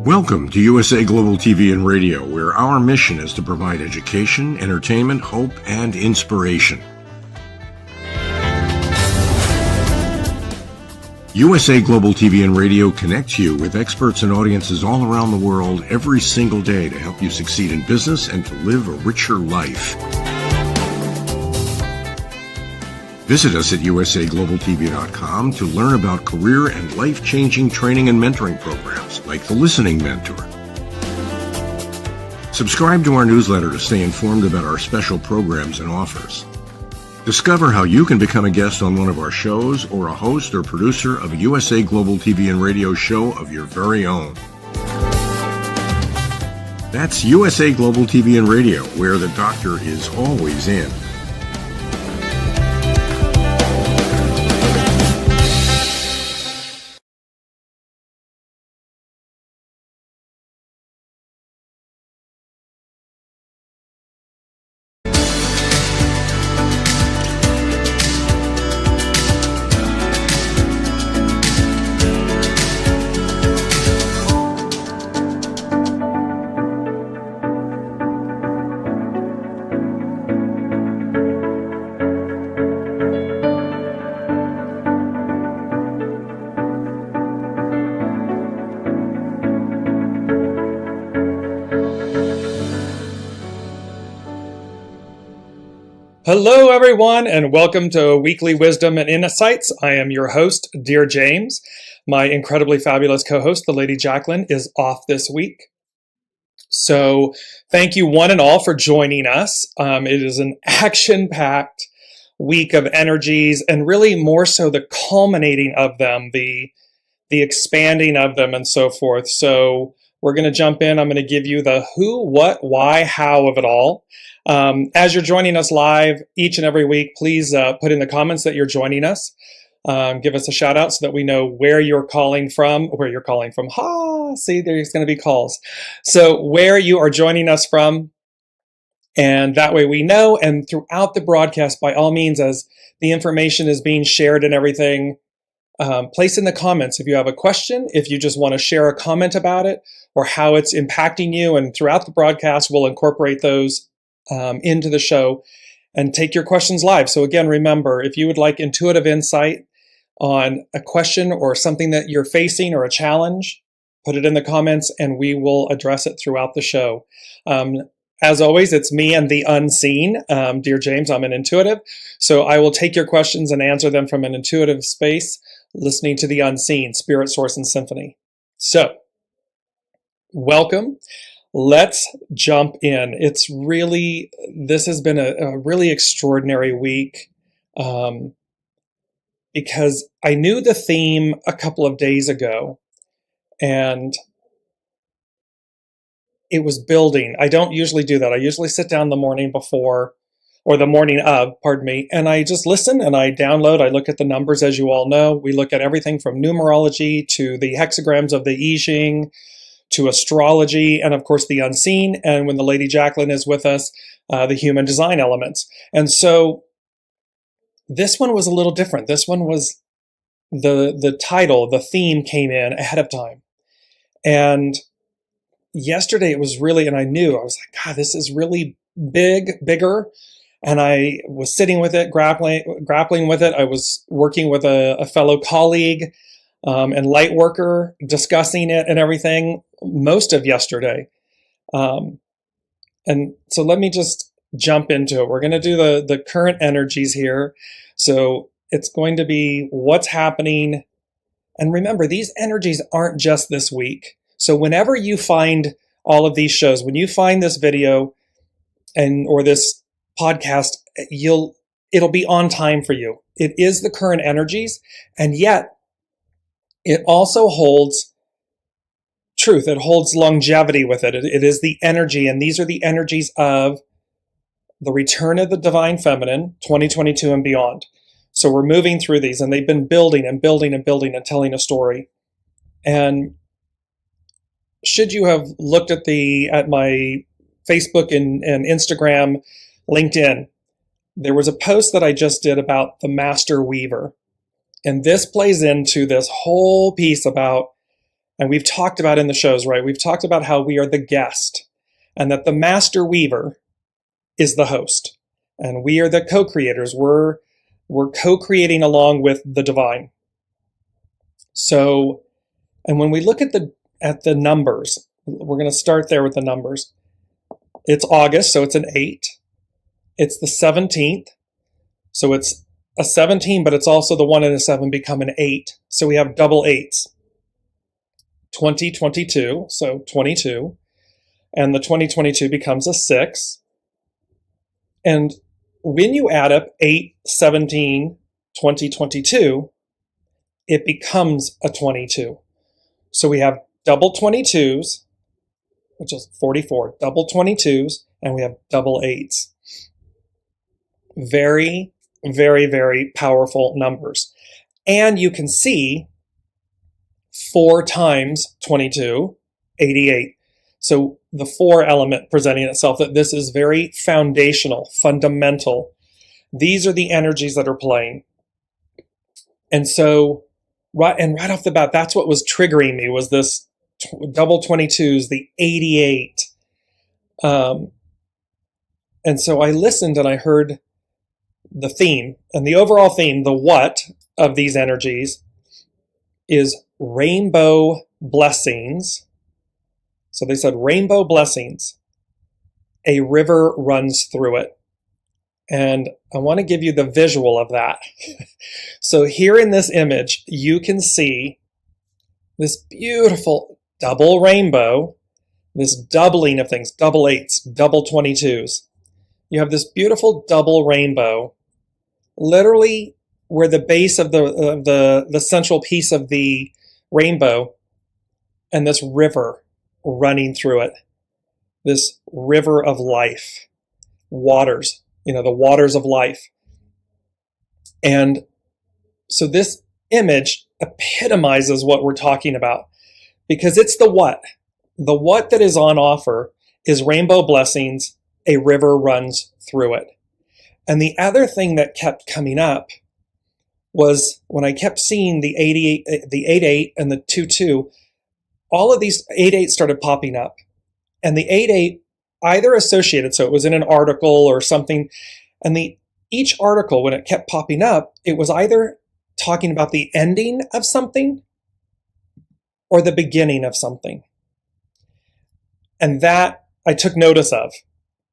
Welcome to USA Global TV and Radio, where our mission is to provide education, entertainment, hope, and inspiration. USA Global TV and Radio connects you with experts and audiences all around the world every single day to help you succeed in business and to live a richer life. Visit us at usaglobaltv.com to learn about career and life-changing training and mentoring programs like the Listening Mentor. Subscribe to our newsletter to stay informed about our special programs and offers. Discover how you can become a guest on one of our shows or a host or producer of a USA Global TV and Radio show of your very own. That's USA Global TV and Radio, where the doctor is always in. Hello, everyone, and welcome to Weekly Wisdom and Insights. I am your host, Dearjames. My incredibly fabulous co-host, the Lady Jacqueline, is off this week. So thank you one and all for joining us. It is an action-packed week of energies, and really more so the culminating of them, the expanding of them, and so forth. So we're going to jump in. I'm going to give you the who, what, why, how of it all. As you're joining us live each and every week, please put in the comments that you're joining us. Give us a shout out so that we know where you're calling from. See, there's going to be calls. So where you are joining us from, and that way we know. And throughout the broadcast, by all means, as the information is being shared and everything, place in the comments if you have a question, if you just want to share a comment about it or how it's impacting you. And throughout the broadcast, we'll incorporate those into the show and take your questions live. So again, remember, if you would like intuitive insight on a question or something that you're facing or a challenge, put it in the comments and we will address it throughout the show. As always, it's me and the unseen. Dearjames, I'm an intuitive. So I will take your questions and answer them from an intuitive space, listening to the unseen, spirit, source, and symphony. So welcome. Let's jump in. This has been a really extraordinary week because I knew the theme a couple of days ago and it was building. I don't usually do that. I usually sit down the morning before or the morning of, and I just listen and I download. I look at the numbers, as you all know. We look at everything from numerology to the hexagrams of the CHING, to astrology, and of course the unseen, and when the Lady Jacqueline is with us, the human design elements. And so this one was a little different. This one was the title, the theme came in ahead of time. And yesterday it was really, and I was like, God, this is really bigger. And I was sitting with it, grappling with it. I was working with a fellow colleague and light worker, discussing it and everything most of yesterday. And so let me just jump into it. We're going to do the current energies here. So it's going to be what's happening. And remember, these energies aren't just this week. So whenever you find all of these shows, when you find this video or this podcast, it'll be on time for you. It is the current energies, and yet it also holds truth. It holds longevity with it. It is the energy, and these are the energies of the return of the divine feminine, 2022 and beyond. So we're moving through these, and they've been building and building and building and telling a story. And should you have looked at my Facebook and Instagram, LinkedIn, there was a post that I just did about the master weaver. And this plays into this whole piece about And we've talked about in the shows, right? We've talked about how we are the guest and that the master weaver is the host. And we are the co-creators. We're co-creating along with the divine. So, and when we look at the numbers, we're going to start there with the numbers. It's August, so it's an 8. It's the 17th, so it's a 17, but it's also the 1 and a 7 become an 8. So we have double 8s. 2022, so 22. And the 2022 becomes a 6. And when you add up 8, 17, 2022, it becomes a 22. So we have double 22s, which is 44, double 22s, and we have double 8s. Very, very, very powerful numbers. And you can see 4 times 22, 88. So the 4 element presenting itself, that this is very foundational, fundamental. These are the energies that are playing. And so, right off the bat, that's what was triggering me, was this double 22s, the 88. And so I listened and I heard the theme, and the overall theme, the what of these energies is rainbow blessings. So they said rainbow blessings, a river runs through it. And I want to give you the visual of that. So here in this image, you can see this beautiful double rainbow, this doubling of things, double 8s, double 22s. You have this beautiful double rainbow, literally where the base of the central piece of the rainbow, and this river running through it, this river of life, waters, the waters of life. And so this image epitomizes what we're talking about, because it's the what. The what that is on offer is rainbow blessings, a river runs through it. And the other thing that kept coming up was when I kept seeing the 88 and the 22, all of these 88 started popping up. And the 88 either associated, so it was in an article or something, and each article, when it kept popping up, it was either talking about the ending of something or the beginning of something. And that I took notice of.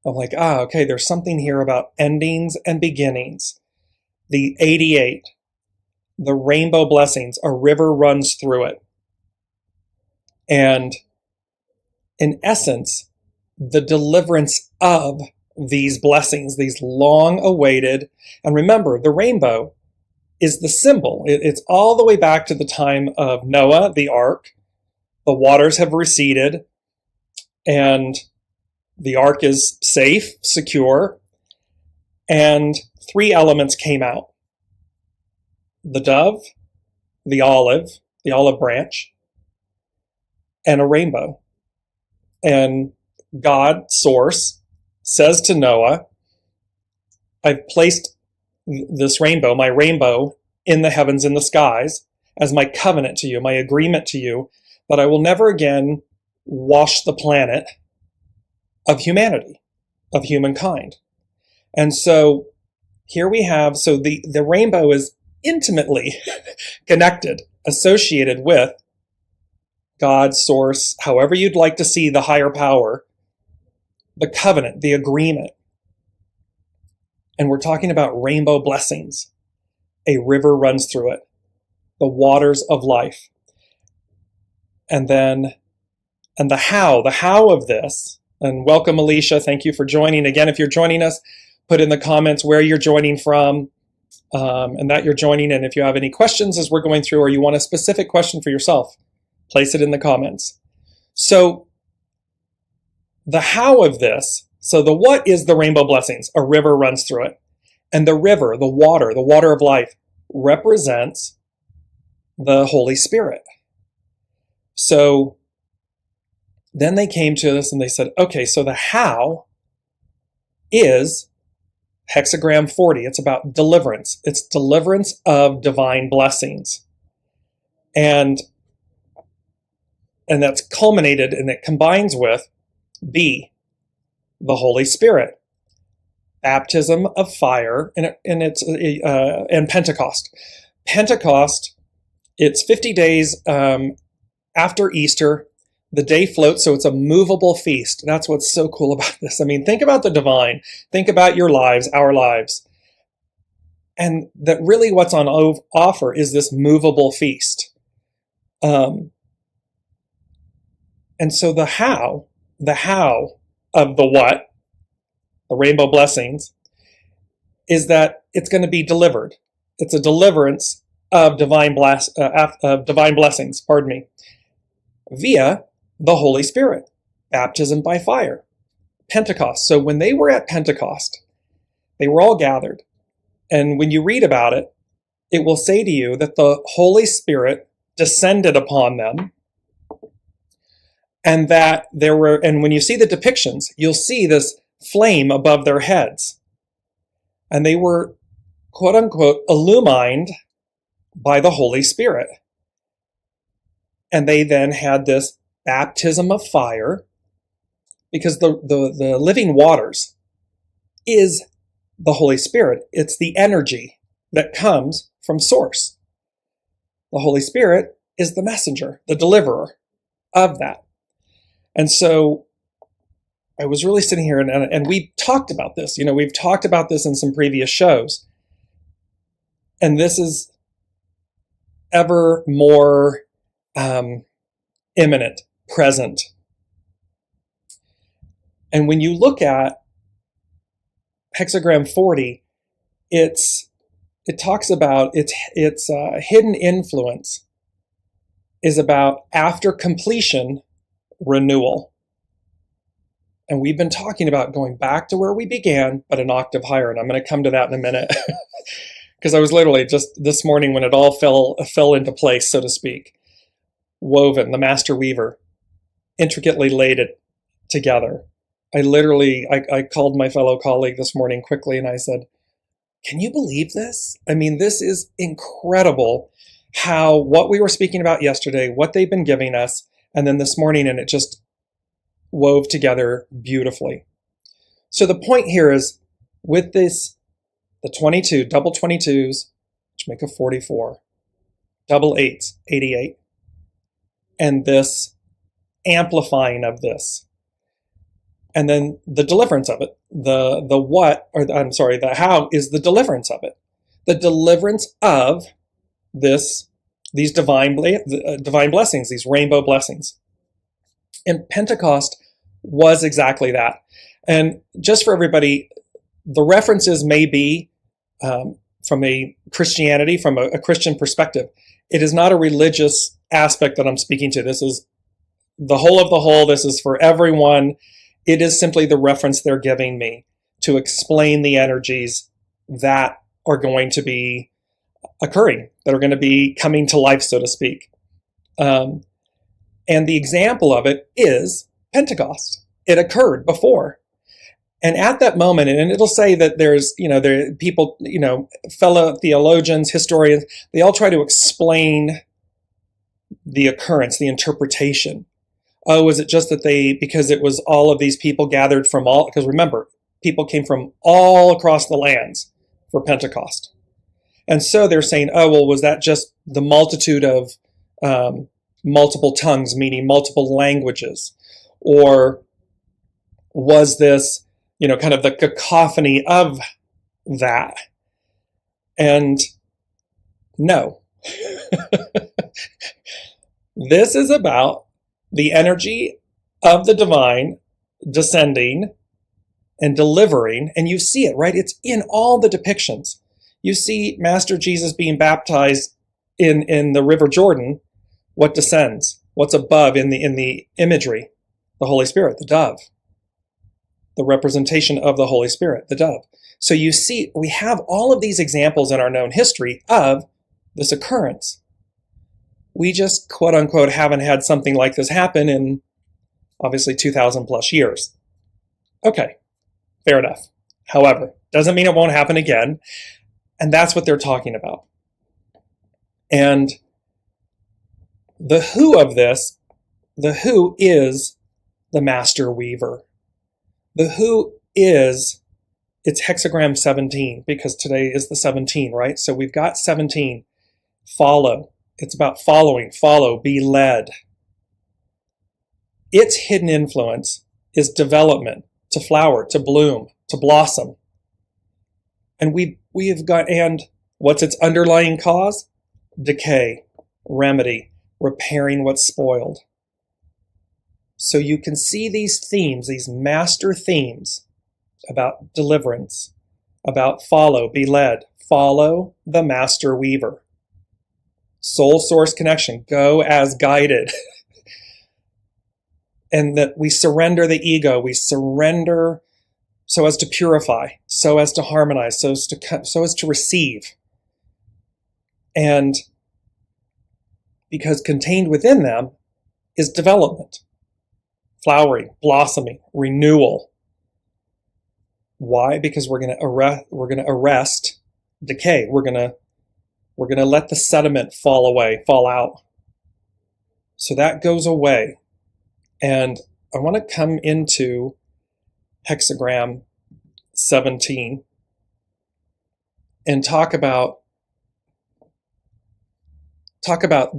I'm like, okay, there's something here about endings and beginnings. The 88, the rainbow blessings, a river runs through it. And in essence, the deliverance of these blessings, these long awaited, and remember, the rainbow is the symbol. It's all the way back to the time of Noah, the ark. The waters have receded, and the ark is safe, secure, and 3 elements came out. The dove, the olive branch, and a rainbow. And God, Source, says to Noah, I've placed this rainbow, my rainbow, in the heavens, in the skies, as my covenant to you, my agreement to you, that I will never again wash the planet of humanity, of humankind. And so here we have, so the rainbow is intimately connected, associated with God, Source, however you'd like to see the higher power, the covenant, the agreement. And we're talking about rainbow blessings. A river runs through it, the waters of life. And then, and the how of this, and welcome Alicia, thank you for joining. Again, if you're joining us, put in the comments where you're joining from, and that you're joining. And if you have any questions as we're going through, or you want a specific question for yourself, place it in the comments. So the how of this, so the what is the rainbow blessings? A river runs through it. And the river, the water of life, represents the Holy Spirit. So then they came to us and they said, okay, so the how is hexagram 40. It's about deliverance. It's deliverance of divine blessings. And and that's culminated and it combines with B, the Holy Spirit, baptism of fire, and Pentecost. Pentecost, it's 50 days after Easter. The day floats, so it's a movable feast. That's what's so cool about this. I mean, think about the divine. Think about your lives, our lives. And that really what's on offer is this movable feast. And so the how of the what, the rainbow blessings, is that it's going to be delivered. It's a deliverance of divine blessings, via the Holy Spirit, baptism by fire, Pentecost. So when they were at Pentecost, they were all gathered. And when you read about it, it will say to you that the Holy Spirit descended upon them, and that and when you see the depictions, you'll see this flame above their heads. And they were, quote unquote, illumined by the Holy Spirit. And they then had this baptism of fire, because the living waters is the Holy Spirit. It's the energy that comes from source. The Holy Spirit is the messenger, the deliverer of that. And so I was really sitting here and we talked about this. We've talked about this in some previous shows. And this is ever more imminent, present. And when you look at Hexagram 40, it talks about its hidden influence is about after completion, renewal. And we've been talking about going back to where we began, but an octave higher. And I'm going to come to that in a minute. Because I was literally just this morning when it all fell into place, so to speak, woven, the master weaver, intricately laid it together. I called my fellow colleague this morning quickly and I said, can you believe this? I mean, this is incredible how what we were speaking about yesterday, what they've been giving us, and then this morning, and it just wove together beautifully. So the point here is with this, the 22, double 22s, which make a 44, double 8s, 88, and this amplifying of this, and then the deliverance of it, the how is the deliverance of it, the deliverance of these divine blessings, these rainbow blessings. And Pentecost was exactly that. And just for everybody, the references may be from a Christianity, from a Christian perspective. It is not a religious aspect that I'm speaking to. This is the whole of the whole. This is for everyone. It is simply the reference they're giving me to explain the energies that are going to be occurring, that are going to be coming to life, so to speak. And the example of it is Pentecost. It occurred before. And at that moment, and it'll say that there's, there are people, fellow theologians, historians, they all try to explain the occurrence, the interpretation. Oh, is it just that because it was all of these people gathered from because remember, people came from all across the lands for Pentecost. And so they're saying, oh, well, was that just the multitude of multiple tongues, meaning multiple languages? Or was this, kind of the cacophony of that? And no. This is about the energy of the divine descending and delivering, and you see it, right? It's in all the depictions. You see Master Jesus being baptized in the River Jordan. What descends? What's above in the imagery? The Holy Spirit, the dove. The representation of the Holy Spirit, the dove. So you see, we have all of these examples in our known history of this occurrence. We just, quote unquote, haven't had something like this happen in, obviously, 2,000 plus years. Okay, fair enough. However, doesn't mean it won't happen again. And that's what they're talking about. And the who of this the who is the master weaver. The who is, it's hexagram 17, because today is the 17, right? So we've got 17. Follow. It's about following. Follow. Be led. Its hidden influence is development, to flower, to bloom, to blossom. And we have got, and what's its underlying cause? Decay, remedy, repairing what's spoiled. So you can see these themes, these master themes about deliverance, about follow, be led, follow the master weaver. Soul source connection, go as guided. And that we surrender the ego, we surrender so as to purify, so as to harmonize, so as to receive. And because contained within them is development, flowering, blossoming, renewal. Why? Because we're going to arrest decay. We're going to let the sediment fall out. So that goes away. And I want to come into hexagram 17 and talk about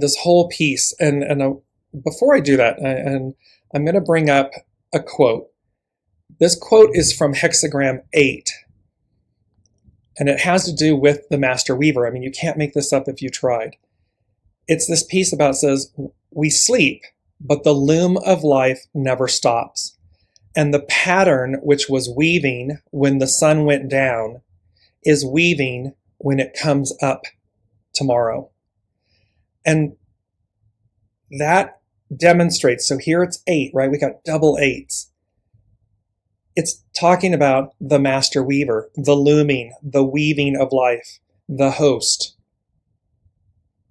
this whole piece. And before I do that, I'm going to bring up a quote. This quote is from hexagram 8. And it has to do with the master weaver. I mean, you can't make this up if you tried. It's this piece about, says, we sleep, but the loom of life never stops. And the pattern which was weaving when the sun went down is weaving when it comes up tomorrow. And that demonstrates, so here it's 8, right? We got double 8s. It's talking about the master weaver, the looming, the weaving of life, the host.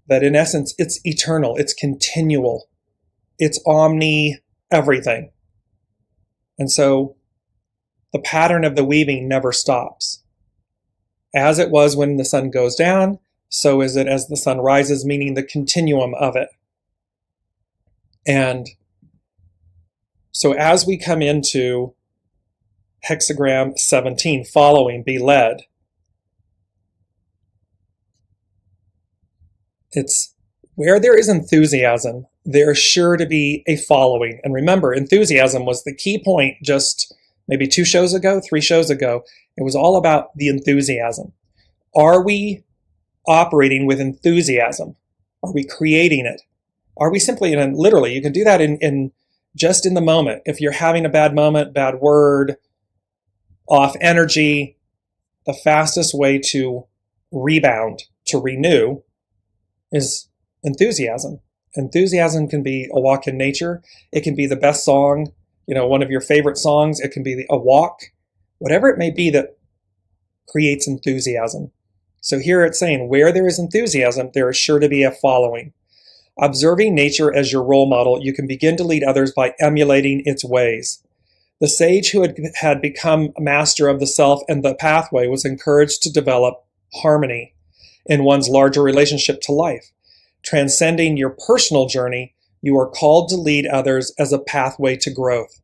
That in essence, it's eternal, it's continual, it's omni everything. And so the pattern of the weaving never stops. As it was when the sun goes down, so is it as the sun rises, meaning the continuum of it. And so as we come into hexagram 17, following, be led, it's where there is enthusiasm, there's sure to be a following. And remember, enthusiasm was the key point just maybe 3 shows ago. It was all about the enthusiasm. Are we operating with enthusiasm? Are we creating it? Are we simply, and literally, you can do that in just in the moment. If you're having a bad moment, bad word, off energy, the fastest way to rebound, to renew, is enthusiasm. Enthusiasm can be a walk in nature. It can be the best song, one of your favorite songs. It can be a walk, whatever it may be that creates enthusiasm. So here it's saying, where there is enthusiasm, there is sure to be a following. Observing nature as your role model, you can begin to lead others by emulating its ways. The sage who had become a master of the self and the pathway was encouraged to develop harmony in one's larger relationship to life. Transcending your personal journey, you are called to lead others as a pathway to growth.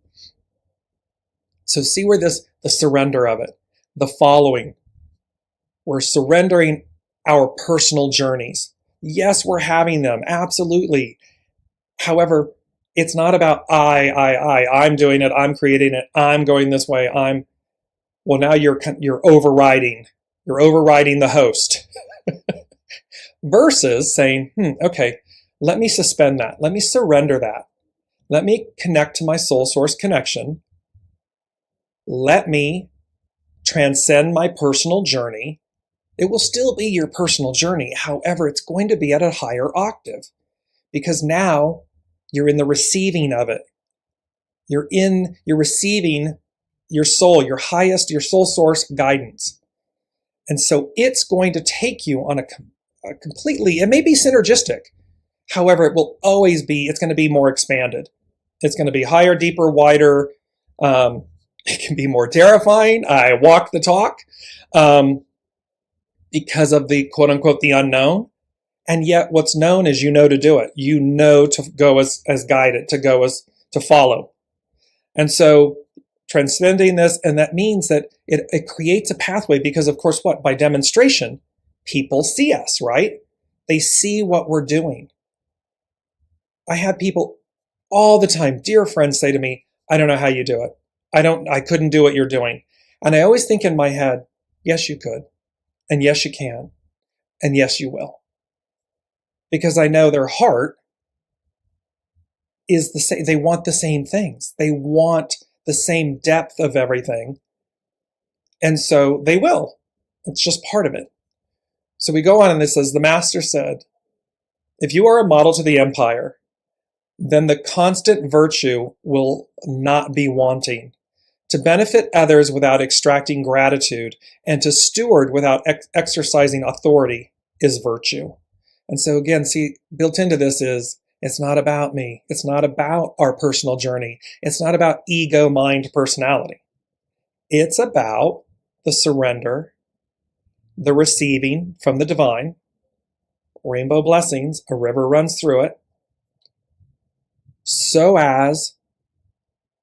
So see where the surrender of it, the following. We're surrendering our personal journeys. Yes, we're having them, absolutely. However, it's not about I'm doing it, I'm creating it, I'm going this way, well, now you're overriding the host. Versus saying, okay, let me suspend that. Let me surrender that. Let me connect to my soul source connection. Let me transcend my personal journey. It will still be your personal journey. However, it's going to be at a higher octave because now you're in the receiving of it. You're receiving your soul, your soul source guidance. And so it's going to take you on a completely, it may be synergistic. However, it will always be, it's going to be more expanded. It's going to be higher, deeper, wider. It can be more terrifying. I walk the talk because of the quote unquote, the unknown. And yet what's known is you know to do it. You know to go as guided, to go as to follow. And so transcending this, and that means that it creates a pathway because, of course, what? By demonstration, people see us, right? They see what we're doing. I have people all the time, dear friends, say to me, I don't know how you do it. I couldn't do what you're doing. And I always think in my head, yes, you could. And yes, you can. And yes, you will. Because I know their heart is the same. They want the same things. They want the same depth of everything. And so they will. It's just part of it. So we go on and this says, the master said, if you are a model to the empire, then the constant virtue will not be wanting. To benefit others without extracting gratitude and to steward without exercising authority is virtue. And so again, see, built into this is, it's not about me. It's not about our personal journey. It's not about ego, mind, personality. It's about the surrender, the receiving from the divine, rainbow blessings, a river runs through it, so as,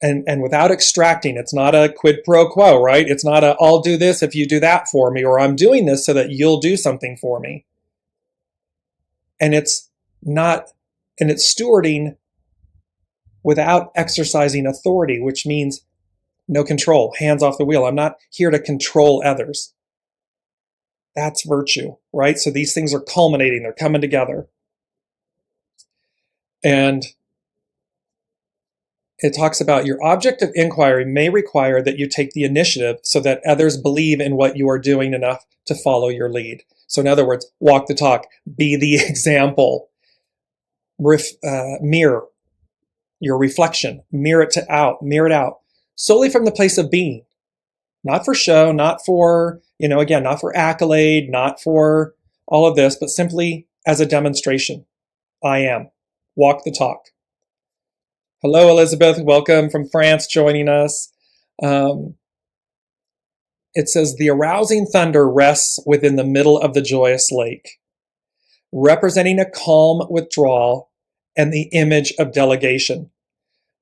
and without extracting, it's not a quid pro quo, right? It's not a, I'll do this if you do that for me, or I'm doing this so that you'll do something for me. And it's not, and it's stewarding without exercising authority, which means no control, hands off the wheel. I'm not here to control others. That's virtue, right? So these things are culminating, they're coming together. And it talks about your object of inquiry may require that you take the initiative so that others believe in what you are doing enough to follow your lead. So in other words, walk the talk, be the example, mirror your reflection, mirror it out, solely from the place of being, not for show, not for, again, not for accolade, not for all of this, but simply as a demonstration. I am. Walk the talk. Hello, Elizabeth. Welcome from France, joining us. It says, the arousing thunder rests within the middle of the joyous lake, representing a calm withdrawal and the image of delegation.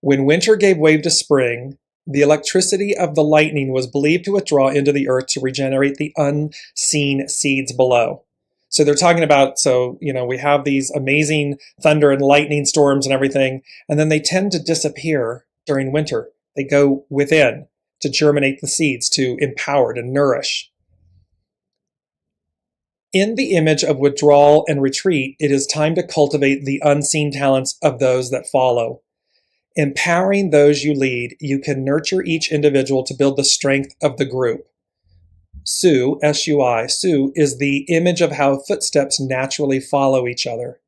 When winter gave way to spring, the electricity of the lightning was believed to withdraw into the earth to regenerate the unseen seeds below. So they're talking about, we have these amazing thunder and lightning storms and everything, and then they tend to disappear during winter. They go within to germinate the seeds, to empower, to nourish. In the image of withdrawal and retreat, it is time to cultivate the unseen talents of those that follow. Empowering those you lead, you can nurture each individual to build the strength of the group. Su, S-U-I, Su is the image of how footsteps naturally follow each other.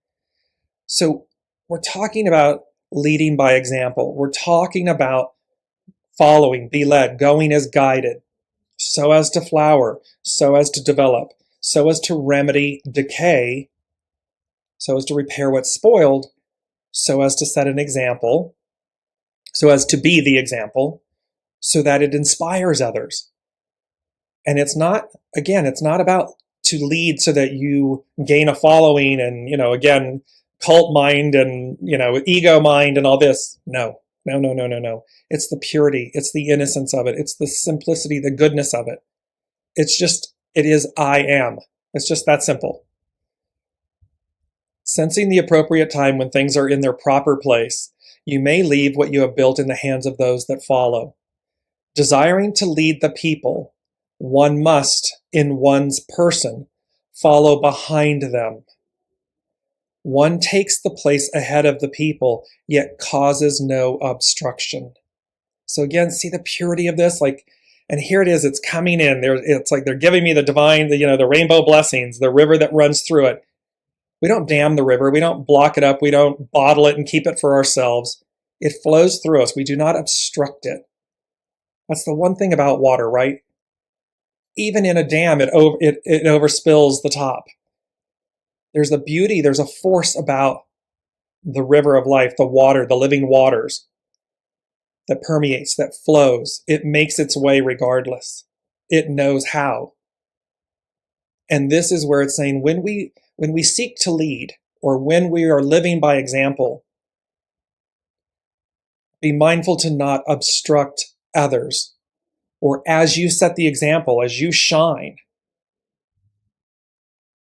So we're talking about leading by example. We're talking about following, be led, going as guided, so as to flower, so as to develop, so as to remedy decay, so as to repair what's spoiled, so as to set an example, so as to be the example, so that it inspires others. And it's not about to lead so that you gain a following and, again, cult mind and, ego mind and all this. No. It's the purity. It's the innocence of it. It's the simplicity, the goodness of it. It is I am. It's just that simple. Sensing the appropriate time when things are in their proper place, you may leave what you have built in the hands of those that follow. Desiring to lead the people, one must, in one's person, follow behind them. One takes the place ahead of the people, yet causes no obstruction. So again, see the purity of this? And here it is, it's coming in. It's like they're giving me the divine, the rainbow blessings, the river that runs through it. We don't dam the river. We don't block it up. We don't bottle it and keep it for ourselves. It flows through us. We do not obstruct it. That's the one thing about water, right? Even in a dam, it overspills the top. There's a beauty, there's a force about the river of life, the water, the living waters that permeates, that flows. It makes its way regardless. It knows how. And this is where it's saying when we when we seek to lead, or when we are living by example, be mindful to not obstruct others. Or as you set the example, as you shine,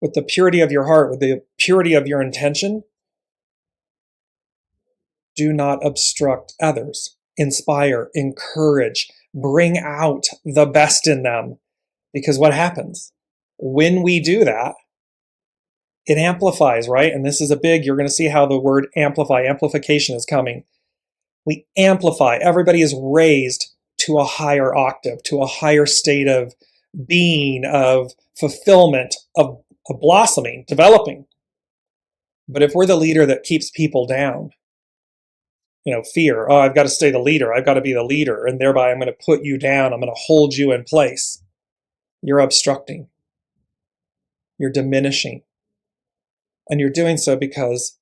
with the purity of your heart, with the purity of your intention, do not obstruct others. Inspire, encourage, bring out the best in them. Because what happens? When we do that, it amplifies, right? And this is you're going to see how the word amplification is coming. We amplify. Everybody is raised to a higher octave, to a higher state of being, of fulfillment, of blossoming, developing. But if we're the leader that keeps people down, fear, I've got to stay the leader, I've got to be the leader, and thereby I'm going to put you down, I'm going to hold you in place. You're obstructing. You're diminishing. And you're doing so because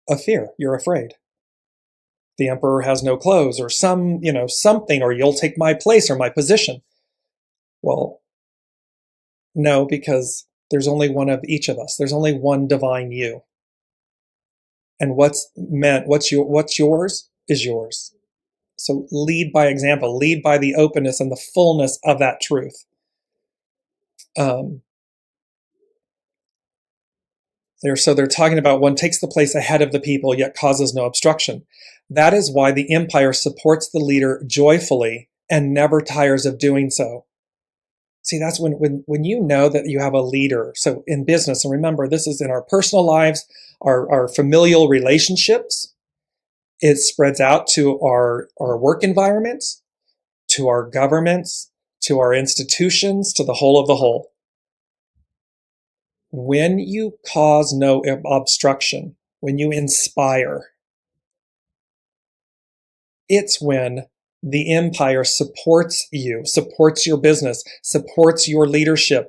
of fear. You're afraid. The emperor has no clothes, or something, or you'll take my place or my position. Well, no, because there's only one of each of us. There's only one divine you. And what's yours is yours. So lead by example, lead by the openness and the fullness of that truth. They're talking about one takes the place ahead of the people, yet causes no obstruction. That is why the empire supports the leader joyfully and never tires of doing so. See, that's when you know that you have a leader. So in business, and remember, this is in our personal lives, our familial relationships. It spreads out to our work environments, to our governments, to our institutions, to the whole of the whole. When you cause no obstruction, when you inspire, it's when the empire supports you, supports your business, supports your leadership,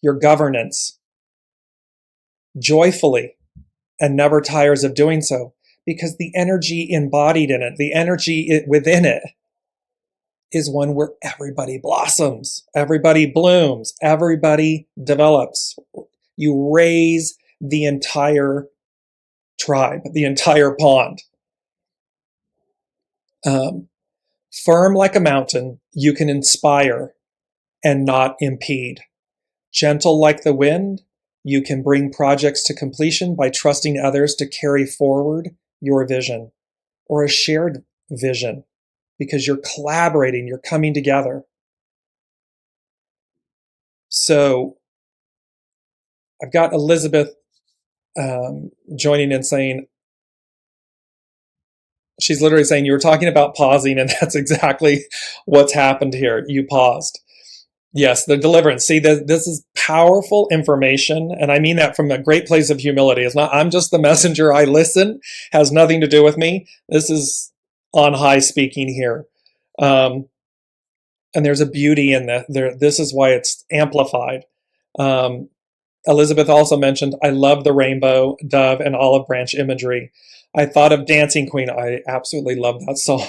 your governance, joyfully, and never tires of doing so, because the energy embodied in it, the energy within it, is one where everybody blossoms, everybody blooms, everybody develops. You raise the entire tribe, the entire pond. Firm like a mountain, you can inspire and not impede. Gentle like the wind, you can bring projects to completion by trusting others to carry forward your vision, or a shared vision, because you're collaborating, you're coming together. So I've got Elizabeth joining in saying, she's literally saying, you were talking about pausing, and that's exactly what's happened here. You paused. Yes, the deliverance. See, this is powerful information, and I mean that from a great place of humility. It's not, I'm just the messenger, I listen, has nothing to do with me. This is on high speaking here. And there's a beauty in that. This is why it's amplified. Elizabeth also mentioned, I love the rainbow, dove, and olive branch imagery. I thought of Dancing Queen. I absolutely love that song.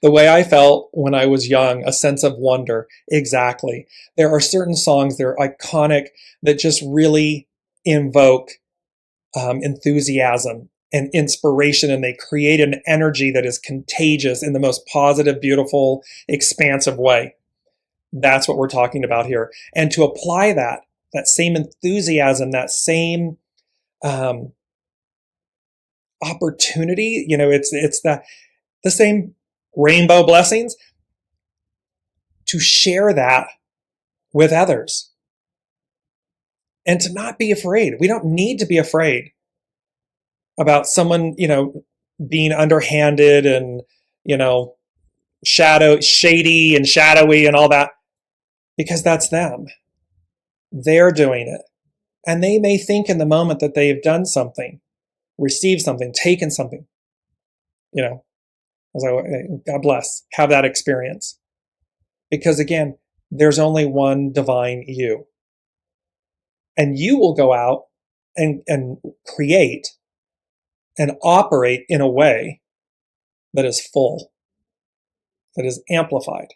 The way I felt when I was young, a sense of wonder. Exactly. There are certain songs that are iconic that just really invoke enthusiasm and inspiration, and they create an energy that is contagious in the most positive, beautiful, expansive way. That's what we're talking about here. And to apply that same enthusiasm, that same opportunity, it's the same rainbow blessings, to share that with others and to not be afraid. We don't need to be afraid about someone, being underhanded and, shady and shadowy and all that, because that's them. They're doing it. And they may think in the moment that they've done something, received something, taken something, as God bless, have that experience. Because again, there's only one divine you. And you will go out and create and operate in a way that is full, that is amplified.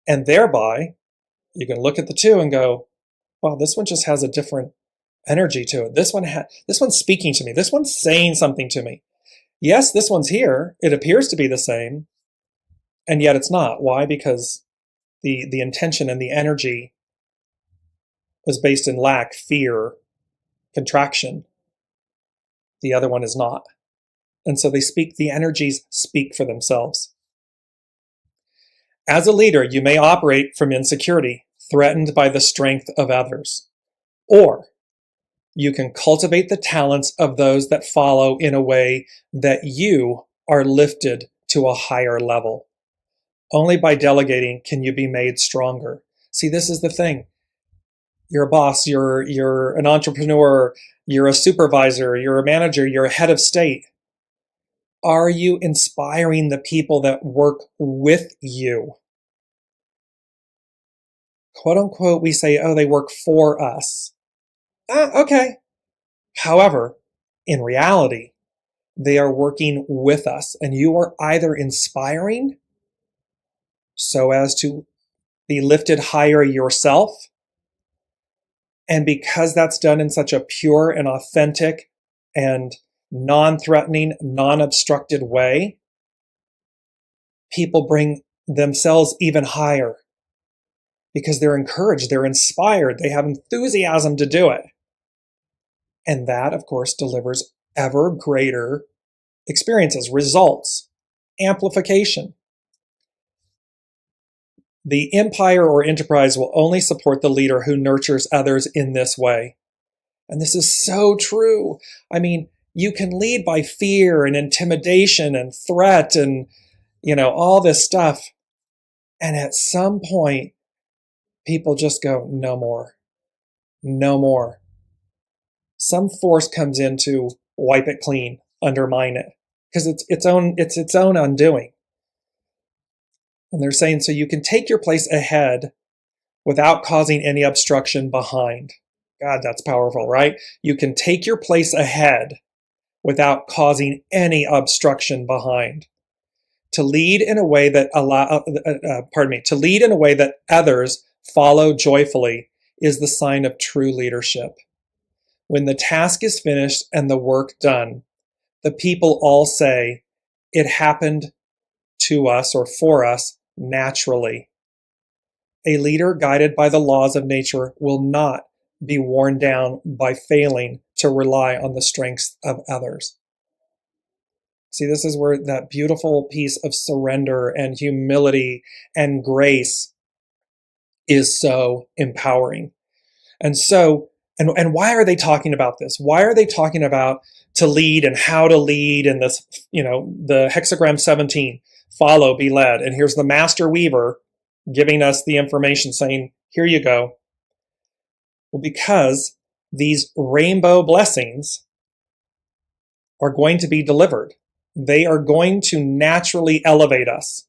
And thereby, you can look at the two and go, wow, this one just has a different energy to it. This one's speaking to me. This one's saying something to me. Yes, this one's here. It appears to be the same, and yet it's not. Why? Because the intention and the energy is based in lack, fear, contraction. The other one is not. And so the energies speak for themselves. As a leader, you may operate from insecurity, threatened by the strength of others. Or you can cultivate the talents of those that follow in a way that you are lifted to a higher level. Only by delegating can you be made stronger. See, this is the thing. You're a boss, you're an entrepreneur, you're a supervisor, you're a manager, you're a head of state. Are you inspiring the people that work with you? Quote unquote, we say, oh, they work for us. Okay. However, in reality, they are working with us, and you are either inspiring so as to be lifted higher yourself. And because that's done in such a pure and authentic and non-threatening, non-obstructed way, people bring themselves even higher because they're encouraged, they're inspired, they have enthusiasm to do it. And that, of course, delivers ever greater experiences, results, amplification. The empire or enterprise will only support the leader who nurtures others in this way. And this is so true. I mean, you can lead by fear and intimidation and threat and, all this stuff. And at some point, people just go, no more, no more. Some force comes in to wipe it clean, undermine it, because it's its own undoing. And they're saying, so you can take your place ahead without causing any obstruction behind. God, that's powerful, right? You can take your place ahead without causing any obstruction behind. To lead in a way that to lead in a way that others follow joyfully is the sign of true leadership. When the task is finished and the work done, the people all say, it happened to us or for us naturally. A leader guided by the laws of nature will not be worn down by failing to rely on the strengths of others. See, this is where that beautiful piece of surrender and humility and grace is so empowering. And so, and why are they talking about this? Why are they talking about to lead and how to lead and this, the hexagram 17, follow, be led. And here's the master weaver giving us the information saying, here you go. Well, because these rainbow blessings are going to be delivered. They are going to naturally elevate us.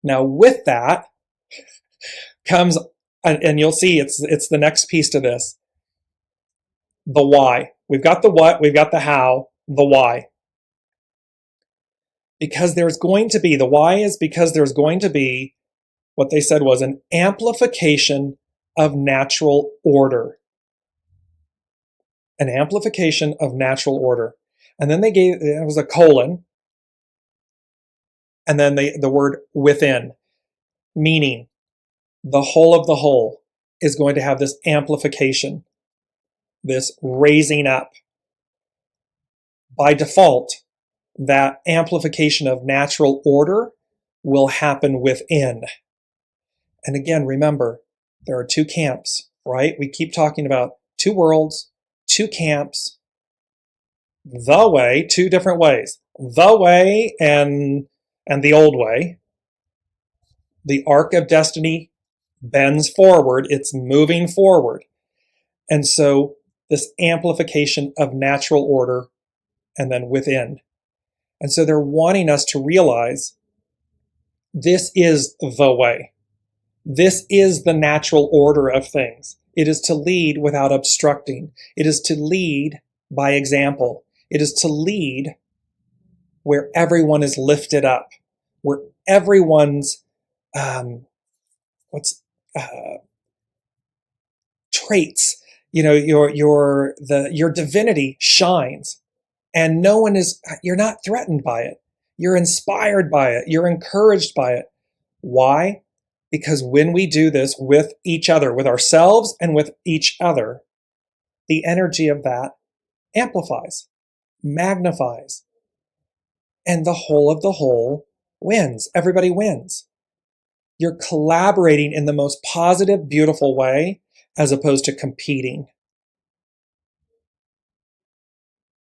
Now, with that comes, and you'll see it's the next piece to this, the why. We've got the what, we've got the how, the why. Because there's going to be, the why is because there's going to be what they said was an amplification of natural order. An amplification of natural order. And then it was a colon, and then the word within, meaning the whole of the whole is going to have this amplification, this raising up. By default, that amplification of natural order will happen within. And again, remember, there are two camps, right? We keep talking about two worlds, two camps, the way, two different ways. The way and the old way. The arc of destiny bends forward. It's moving forward. And so this amplification of natural order and then within. And so they're wanting us to realize this is the way. This is the natural order of things. It is to lead without obstructing. It is to lead by example. It is to lead where everyone is lifted up, where everyone's traits your divinity shines, and you're not threatened by it. You're inspired by it. You're encouraged by it. Why? Because when we do this with each other, with ourselves and with each other, the energy of that amplifies, magnifies, and the whole of the whole wins. Everybody wins. You're collaborating in the most positive, beautiful way, as opposed to competing.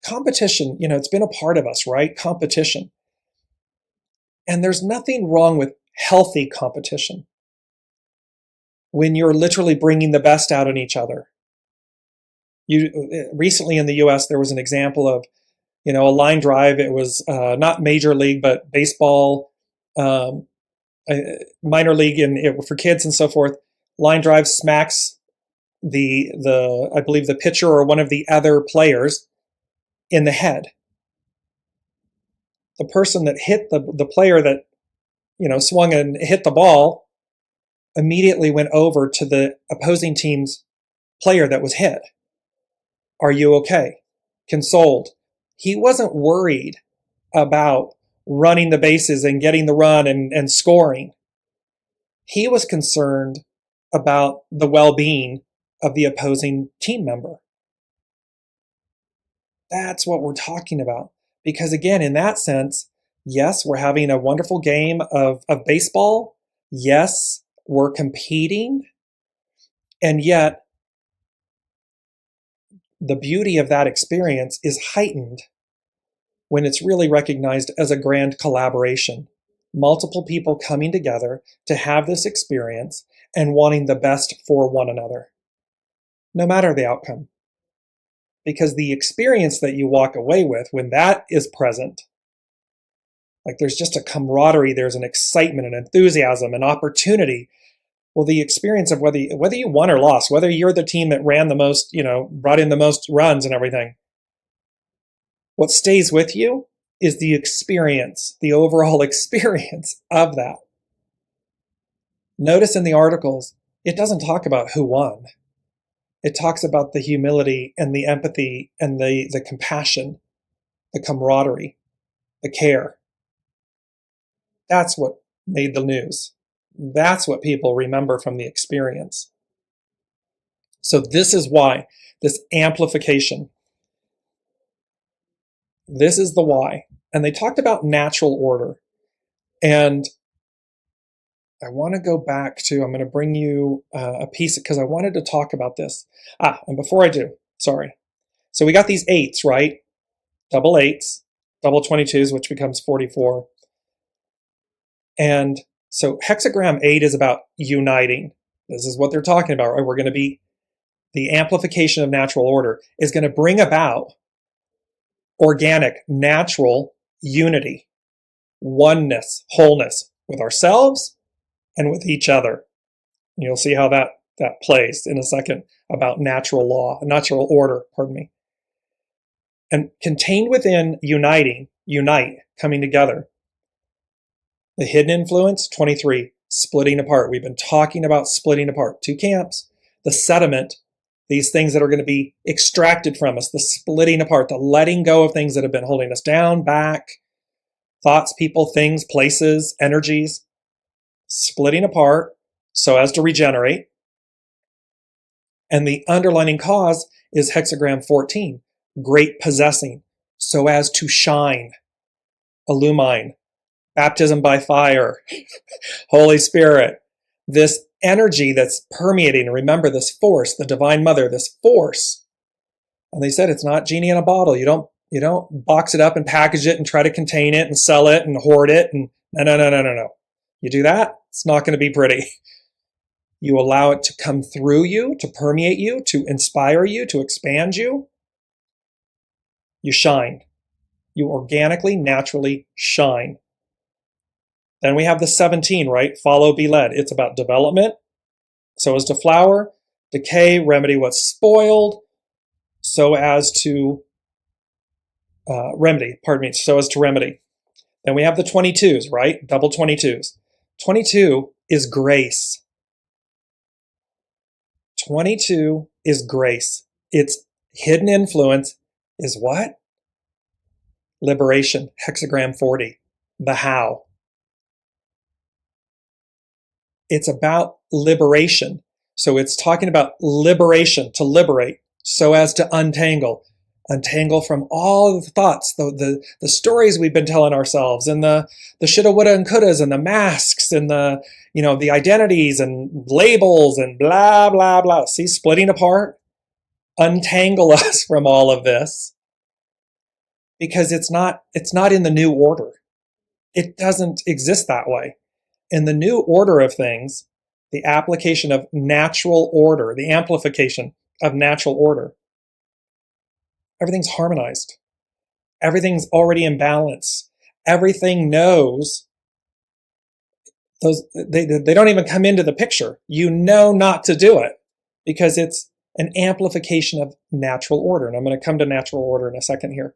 Competition, it's been a part of us, right? Competition. And there's nothing wrong with healthy competition when you're literally bringing the best out in each other. Recently in the US, there was an example of, a line drive. It was not major league, but baseball, minor league for kids and so forth. Line drive smacks I believe the pitcher or one of the other players in the head. The person that hit the player that, swung and hit the ball immediately went over to the opposing team's player that was hit. Are you okay? Consoled. He wasn't worried about running the bases and getting the run and scoring. He was concerned about the well-being of the opposing team member. That's what we're talking about. Because again, in that sense, yes, we're having a wonderful game of baseball. Yes, we're competing. And yet, the beauty of that experience is heightened when it's really recognized as a grand collaboration. Multiple people coming together to have this experience and wanting the best for one another, no matter the outcome. Because the experience that you walk away with, when that is present, like there's just a camaraderie, there's an excitement, an enthusiasm, an opportunity. Well, the experience of whether you won or lost, whether you're the team that ran the most, brought in the most runs and everything, what stays with you is the experience, the overall experience of that. Notice in the articles, it doesn't talk about who won. It talks about the humility and the empathy and the compassion, the camaraderie, the care. That's what made the news. That's what people remember from the experience. So this is why, this amplification. This is the why. And they talked about natural order. And I want to go back to, I'm going to bring you a piece because I wanted to talk about this. And before I do, sorry. So we got these 8s, right? Double 8s, double 22s, which becomes 44. And so hexagram 8 is about uniting. This is what they're talking about, right? We're going to be, the amplification of natural order is going to bring about organic, natural unity, oneness, wholeness with ourselves and with each other. And you'll see how that plays in a second about natural law, natural order, pardon me. And contained within unite, coming together. The hidden influence, 23, splitting apart. We've been talking about splitting apart. 2 camps. The sediment, these things that are going to be extracted from us, the splitting apart, the letting go of things that have been holding us down, back, thoughts, people, things, places, energies, splitting apart so as to regenerate. And the underlining cause is hexagram 14, great possessing, so as to shine, illumine, baptism by fire, Holy Spirit, this energy that's permeating. Remember this force, the Divine Mother, this force. And they said it's not genie in a bottle. You don't box it up and package it and try to contain it and sell it and hoard it. And no. You do that, it's not going to be pretty. You allow it to come through you, to permeate you, to inspire you, to expand you. You shine. You organically, naturally shine. Then we have the 17, right? Follow, be led. It's about development, so as to flower, decay, remedy what's spoiled, so as to remedy. Then we have the 22s, right? Double 22s. 22 is grace. 22 is grace. Its hidden influence is what? Liberation, hexagram 40, the how. It's about liberation. So it's talking about liberation, to liberate, so as to untangle from all the thoughts, the stories we've been telling ourselves, and the shoulda, woulda, and couldas, and the masks, and the identities and labels and blah, blah, blah. See, splitting apart, untangle us from all of this, because it's not in the new order. It doesn't exist that way. In the new order of things, the application of natural order, the amplification of natural order, everything's harmonized. Everything's already in balance. Everything knows those, they don't even come into the picture. You know not to do it because it's an amplification of natural order. And I'm going to come to natural order in a second here.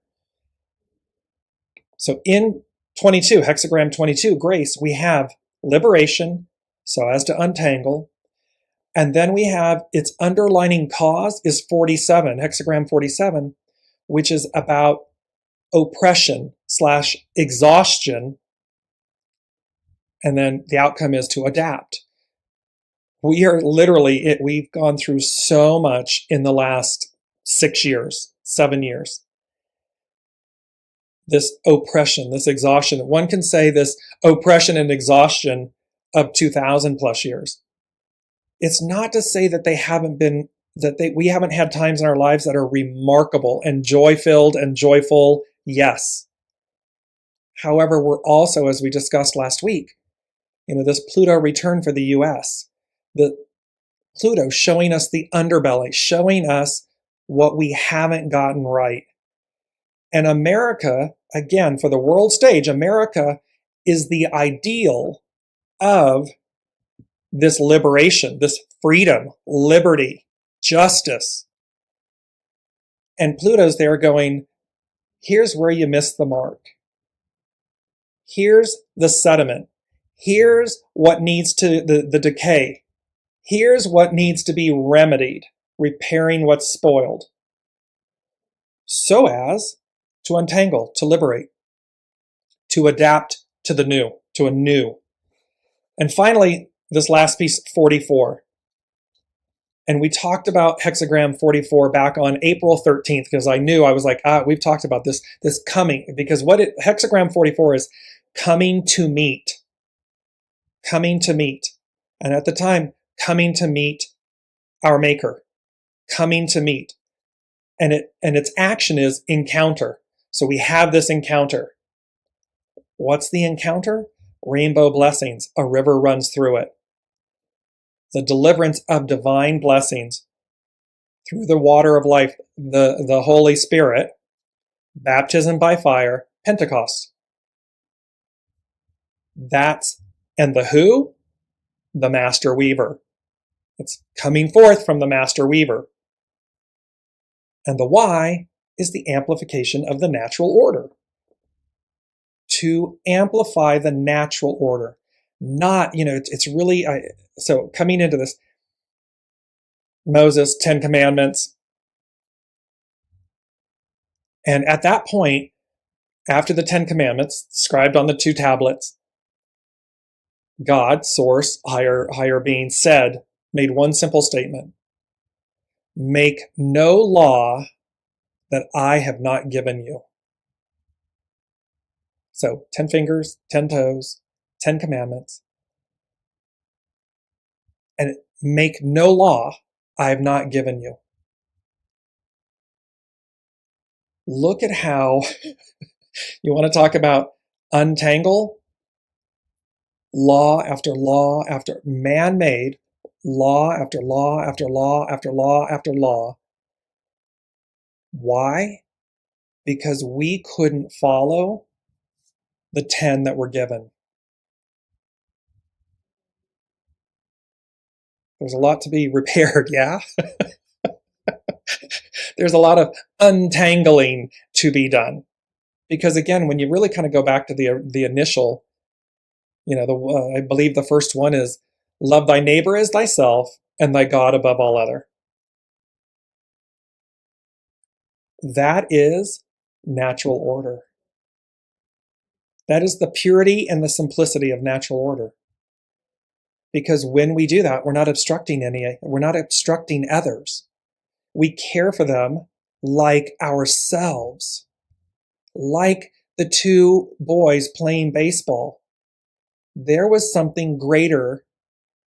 So in 22, hexagram 22, grace, we have liberation, so as to untangle. And then we have its underlining cause is 47, hexagram 47, which is about oppression / exhaustion. And then the outcome is to adapt. We are literally, we've gone through so much in the last 6 years, 7 years. This oppression, this exhaustion. One can say this oppression and exhaustion of 2,000 plus years. It's not to say that we haven't had times in our lives that are remarkable and joy-filled and joyful. Yes. However, we're also, as we discussed last week, this Pluto return for the US, the Pluto showing us the underbelly, showing us what we haven't gotten right. And America, again, for the world stage, America is the ideal of this liberation, this freedom, liberty, justice. And Pluto's there going, here's where you missed the mark. Here's the sediment. Here's what needs to, the decay. Here's what needs to be remedied, repairing what's spoiled, so as to untangle, to liberate, to adapt to the new, to a new. And finally, this last piece, 44. And we talked about hexagram 44 back on April 13th, because I was like, we've talked about this coming, because hexagram 44 is coming to meet. Coming to meet. And at the time, coming to meet our maker. Coming to meet. And its action is encounter. So we have this encounter. What's the encounter? Rainbow blessings. A river runs through it. The deliverance of divine blessings through the water of life, the Holy Spirit, baptism by fire, Pentecost. And the who? The Master Weaver. It's coming forth from the Master Weaver. And the why is the amplification of the natural order. To amplify the natural order. Not, it's really, so coming into this, Moses, 10 Commandments. And at that point, after the 10 Commandments, scribed on the 2 tablets, God, source, higher being, made one simple statement. Make no law that I have not given you. So 10 fingers, 10 toes, 10 commandments. And make no law I have not given you. Look at how you want to talk about untangle? Law after law after man-made, law after law after law after law after law. Why? Because we couldn't follow the 10 that were given. There's a lot to be repaired, yeah? There's a lot of untangling to be done. Because again, when you really kind of go back to the initial, I believe the first one is love thy neighbor as thyself, and thy God above all other. That is natural order. That is the purity and the simplicity of natural order. Because when we do that, we're not obstructing others. We care for them like ourselves, like the two boys playing baseball. There was something greater.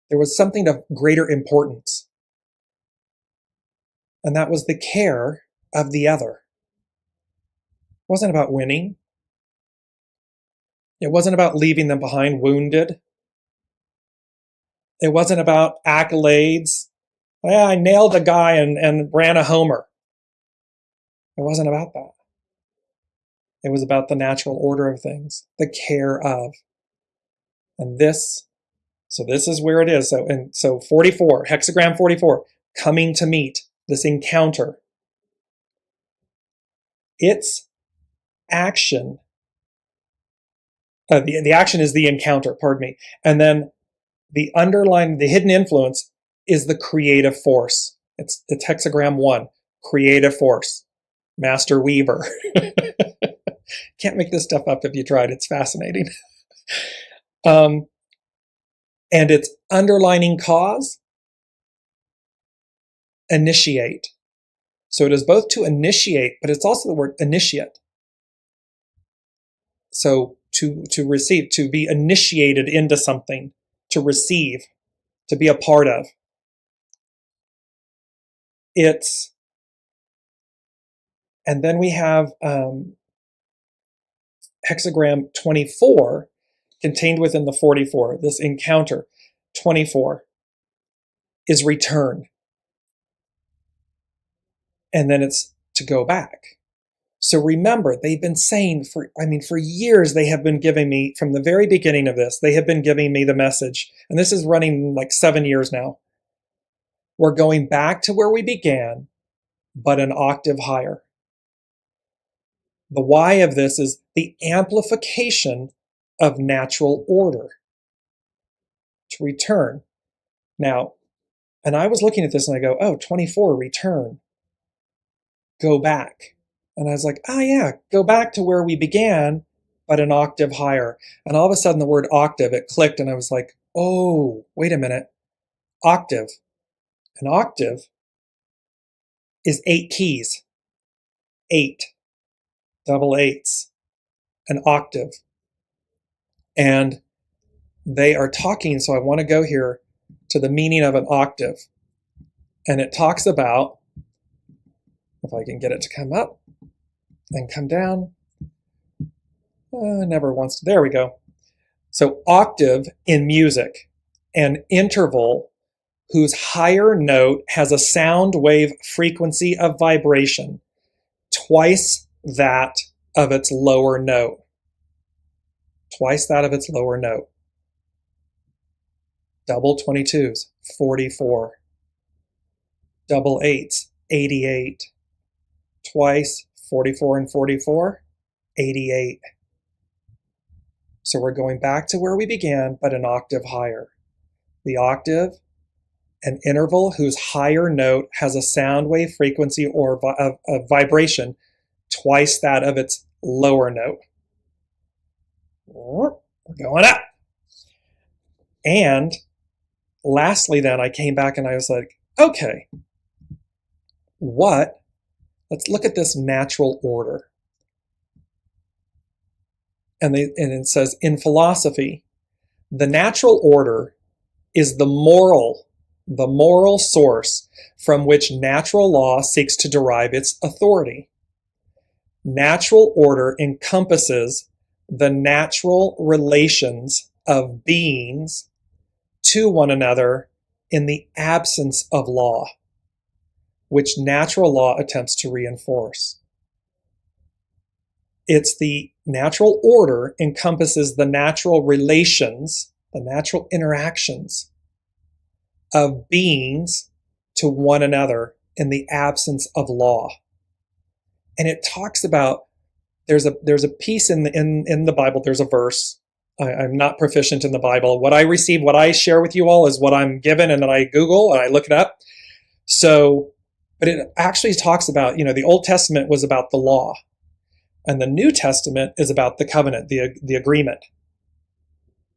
There was something of greater importance. And that was the care of the other. It wasn't about winning. It wasn't about leaving them behind wounded. It wasn't about accolades. Well, I nailed a guy and ran a homer. It wasn't about that. It was about the natural order of things, the care of. And this is where it is. So 44, hexagram 44, coming to meet, this encounter. Its action, the action is the encounter, pardon me. And then the hidden influence is the creative force. It's hexagram 1, creative force, master weaver. Can't make this stuff up if you tried. It's fascinating. And its underlining cause, initiate. So it is both to initiate, but it's also the word initiate. So to receive, to be initiated into something, to receive, to be a part of. And then we have hexagram 24 contained within the 44, this encounter. 24 is return. And then it's to go back. So remember, they've been saying for years, they have been giving me, from the very beginning of this, they have been giving me the message. And this is running like 7 years now. We're going back to where we began, but an octave higher. The why of this is the amplification of natural order. To return. Now, and I was looking at this and I go, oh, 24, return. Go back. And I was like, oh yeah, go back to where we began, but an octave higher. And all of a sudden the word octave, it clicked and I was like, oh, wait a minute. Octave. An octave is 8 keys. 8. Double eights. An octave. And they are talking, so I want to go here to the meaning of an octave. And it talks about, if I can get it to come up and come down. Never wants to, there we go. So octave in music, an interval whose higher note has a sound wave frequency of vibration, twice that of its lower note. Twice that of its lower note. Double 22s, 44. Double 8s, 88. Twice 44 and 44, 88. So we're going back to where we began, but an octave higher. The octave, an interval whose higher note has a sound wave frequency or a vibration twice that of its lower note. We're going up. And lastly, then I came back and I was like, okay, let's look at this natural order. And it says, in philosophy, the natural order is the moral source from which natural law seeks to derive its authority. Natural order encompasses the natural relations of beings to one another in the absence of law, which natural law attempts to reinforce. It's the natural order encompasses the natural relations, the natural interactions of beings to one another in the absence of law. And it talks about, there's a piece in the Bible, there's a verse, I'm not proficient in the Bible. What I receive, what I share with you all is what I'm given, and then I Google and I look it up. So, but it actually talks about, the Old Testament was about the law, and the New Testament is about the covenant, the agreement.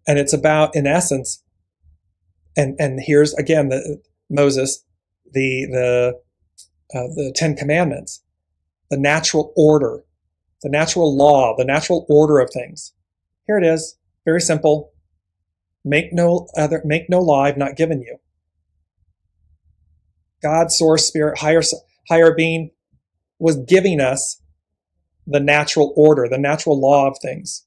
And it's about, in essence, and here's again Moses, the 10 Commandments, the natural order, the natural law, the natural order of things. Here it is, very simple. Make no law I've not given you. God, source, spirit, higher being was giving us the natural order, the natural law of things.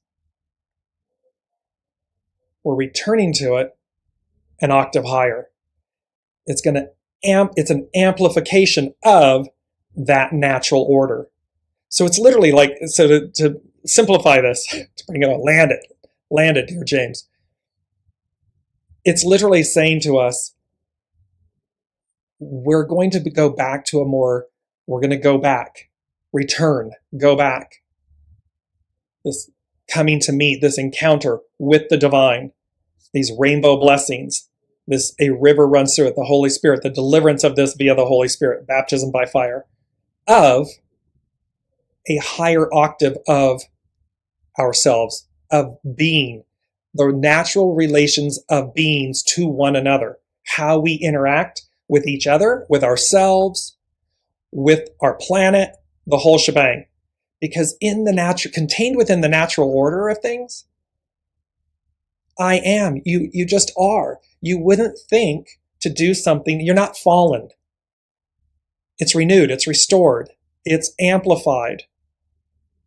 We're returning to it an octave higher. It's an amplification of that natural order. So it's literally like, so to simplify this, to bring it on, land it, Dearjames. It's literally saying to us, we're going to go back to we're going to go back, return, go back. This coming to meet, this encounter with the divine, these rainbow blessings, a river runs through it, the Holy Spirit, the deliverance of this via the Holy Spirit, baptism by fire, of a higher octave of ourselves, of being, the natural relations of beings to one another, how we interact with each other, with ourselves, with our planet, the whole shebang. Because contained within the natural order of things, I am. You just are. You wouldn't think to do something. You're not fallen. It's renewed. It's restored. It's amplified.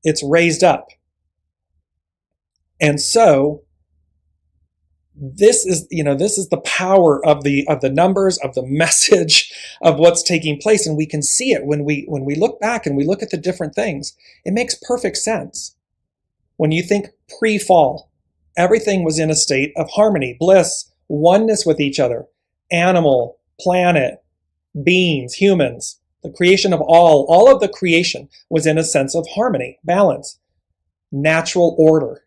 It's raised up. And so this is the power of the numbers, of the message, of what's taking place. And we can see it when we look back and we look at the different things. It makes perfect sense. When you think pre-fall, everything was in a state of harmony, bliss, oneness with each other. Animal, planet, beings, humans, the creation of all of the creation was in a sense of harmony, balance, natural order.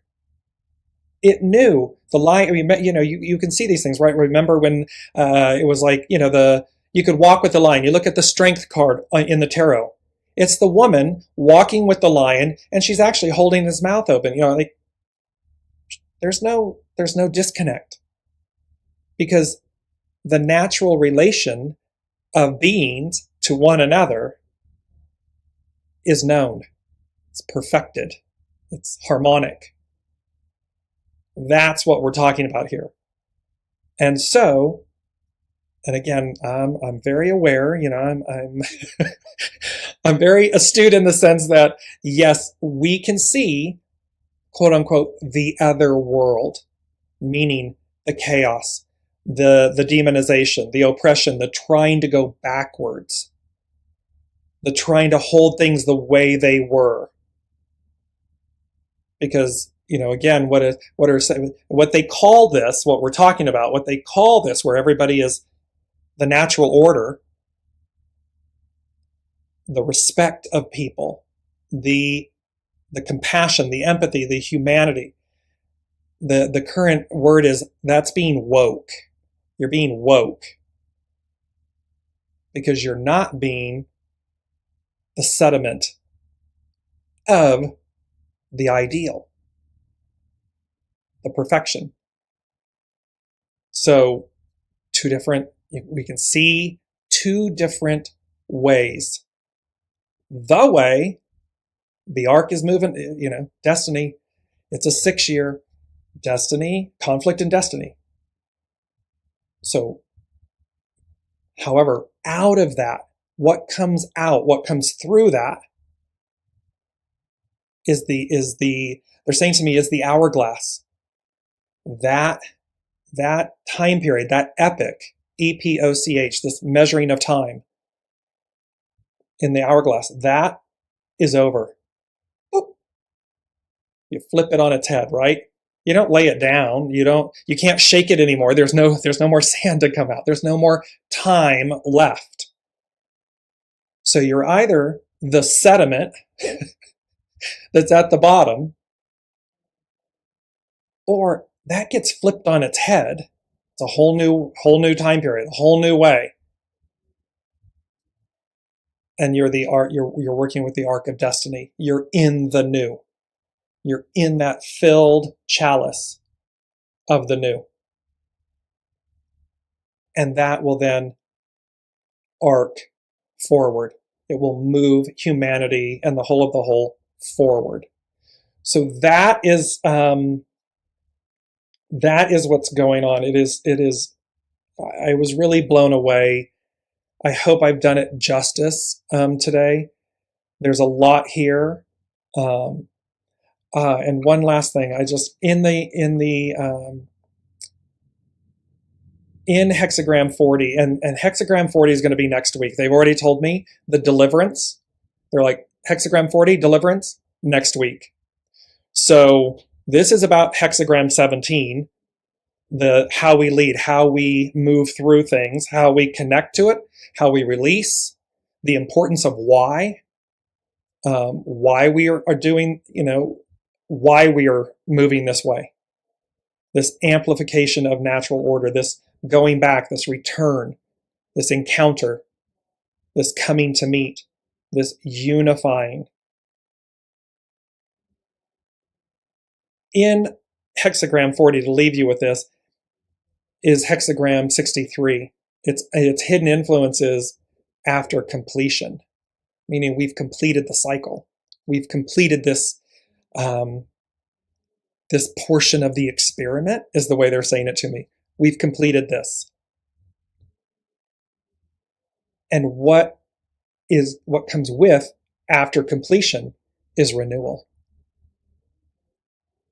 It knew the line. You can see these things, right? Remember when it was like, you could walk with the lion. You look at the strength card in the tarot. It's the woman walking with the lion, and she's actually holding his mouth open. There's no disconnect, because the natural relation of beings to one another is known. It's perfected. It's harmonic. That's what we're talking about here. And so, and again, I'm very aware, I'm I'm very astute in the sense that, yes, we can see, quote unquote, the other world, meaning the chaos, the demonization, the oppression, the trying to go backwards, the trying to hold things the way they were. Because, again, what they call this, what we're talking about, what they call this, where everybody is the natural order, the respect of people, the compassion, the empathy, the humanity. The current word is, that's being woke. You're being woke. Because you're not being the sediment of the ideal, the perfection. So we can see two different ways. The way the arc is moving, destiny, it's a 6-year destiny, conflict and destiny. So, however, out of that, what comes through that is they're saying to me, is the hourglass. That time period, that epoch, EPOCH, this measuring of time in the hourglass, that is over. Boop. You flip it on its head, right? You don't lay it down. You can't shake it anymore. There's no more sand to come out. There's no more time left. So you're either the sediment that's at the bottom, Or that gets flipped on its head. It's a whole new time period, a whole new way. And you're working with the arc of destiny. You're in the new. You're in that filled chalice of the new. And that will then arc forward. It will move humanity and the whole of the whole forward. So that is what's going on. It is, I was really blown away. I hope I've done it justice today. There's a lot here. And one last thing, in Hexagram 40, and Hexagram 40 is going to be next week. They've already told me the Deliverance. They're like, Hexagram 40, Deliverance, next week. So this is about Hexagram 17, how we lead, how we move through things, how we connect to it, how we release, the importance of why we are doing, why we are moving this way. This amplification of natural order, this going back, this return, this encounter, this coming to meet, this unifying. In Hexagram 40, to leave you with this, is Hexagram 63. Its hidden influences after completion, meaning we've completed the cycle. We've completed this this portion of the experiment, is the way they're saying it to me. We've completed this. And what comes with after completion is renewal.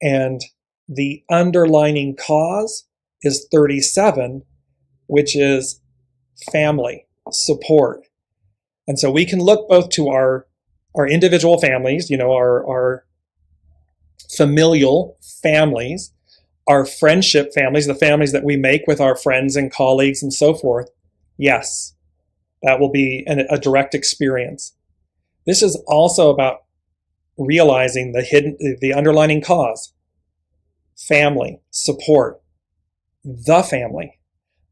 And the underlining cause is 37, which is family, support. And so we can look both to our individual families, our familial families, our friendship families, the families that we make with our friends and colleagues and so forth. Yes, that will be a direct experience. This is also about realizing the underlying cause, family, support, the family,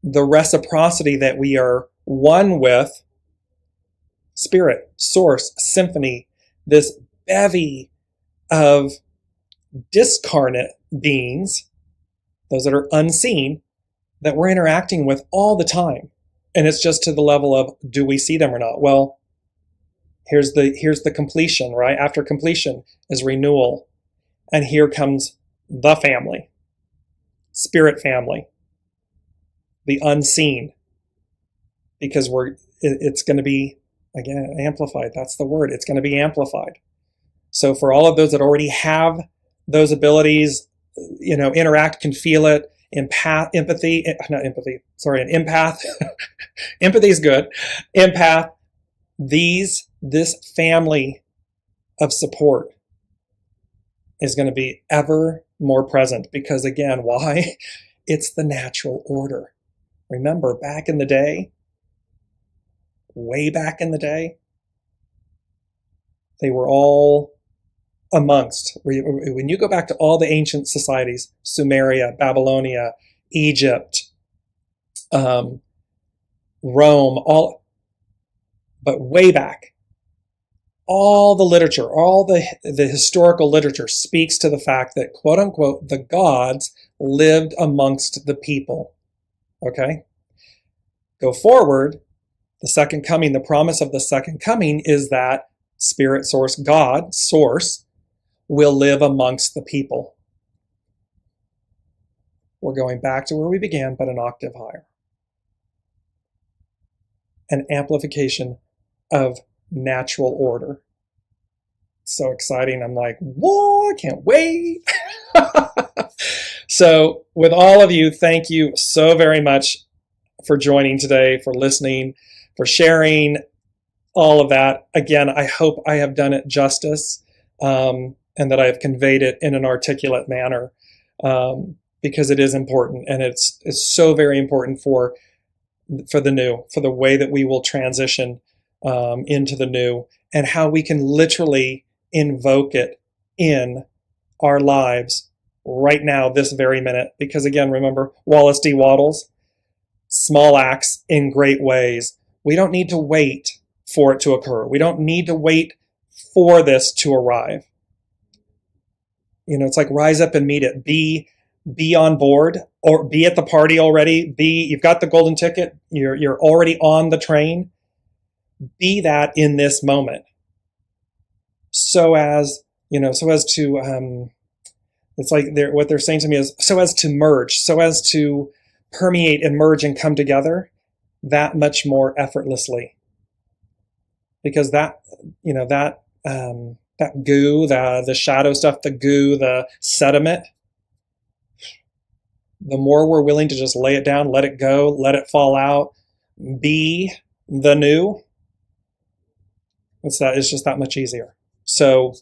the reciprocity that we are one with spirit, source, symphony, this bevy of discarnate beings, those that are unseen, that we're interacting with all the time. And it's just to the level of, do we see them or not? Well, here's the completion, right? After completion is renewal. And here comes the family, spirit family, the unseen, because it's going to be, again, amplified. That's the word. It's going to be amplified. So for all of those that already have those abilities, interact, can feel it, an empath, empathy is good, empath, this family of support is going to be ever more present, because again, why? It's the natural order. Remember, back in the day, way back in the day, they were all amongst. When you go back to all the ancient societies, Sumeria, Babylonia, Egypt, Rome, but way back, all the literature, all the historical literature speaks to the fact that, quote unquote, the gods lived amongst the people. Okay? Go forward, the second coming, the promise of the second coming is that spirit source, God, source, will live amongst the people. We're going back to where we began, but an octave higher. An amplification of natural order. So exciting. I'm like, whoa, I can't wait. So with all of you, thank you so very much for joining today, for listening, for sharing all of that. Again, I hope I have done it justice, and that I have conveyed it in an articulate manner, because it is important, and it's so very important for the new, for the way that we will transition into the new, and how we can literally invoke it in our lives right now, this very minute. Because again, remember, Wallace D. Wattles, small acts in great ways. We don't need to wait for it to occur. We don't need to wait for this to arrive. You know, it's like rise up and meet it. Be on board, or be at the party already. You've got the golden ticket. You're already on the train. Be that in this moment. So as to, it's like what they're saying to me is, so as to merge, so as to permeate and merge and come together that much more effortlessly. Because that goo, the shadow stuff, the goo, the sediment, the more we're willing to just lay it down, let it go, let it fall out, be the new, it's just that much easier. So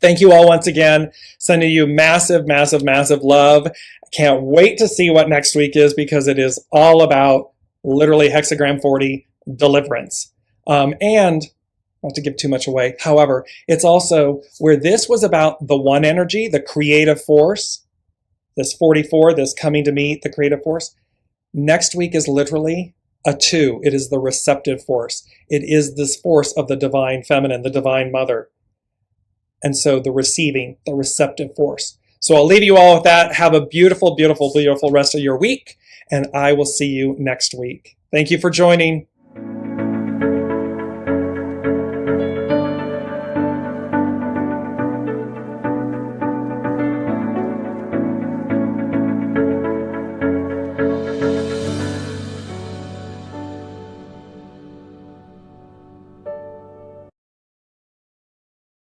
thank you all once again. Sending you massive, massive, massive love. Can't wait to see what next week is, because it is all about literally hexagram 40 deliverance. And not to give too much away, however, it's also where this was about the one energy, the creative force, this 44, this coming to meet the creative force. Next week is literally a 2. It is the receptive force. It is this force of the divine feminine, the divine mother. And so the receiving, the receptive force. So I'll leave you all with that. Have a beautiful, beautiful, beautiful rest of your week, and I will see you next week. Thank you for joining.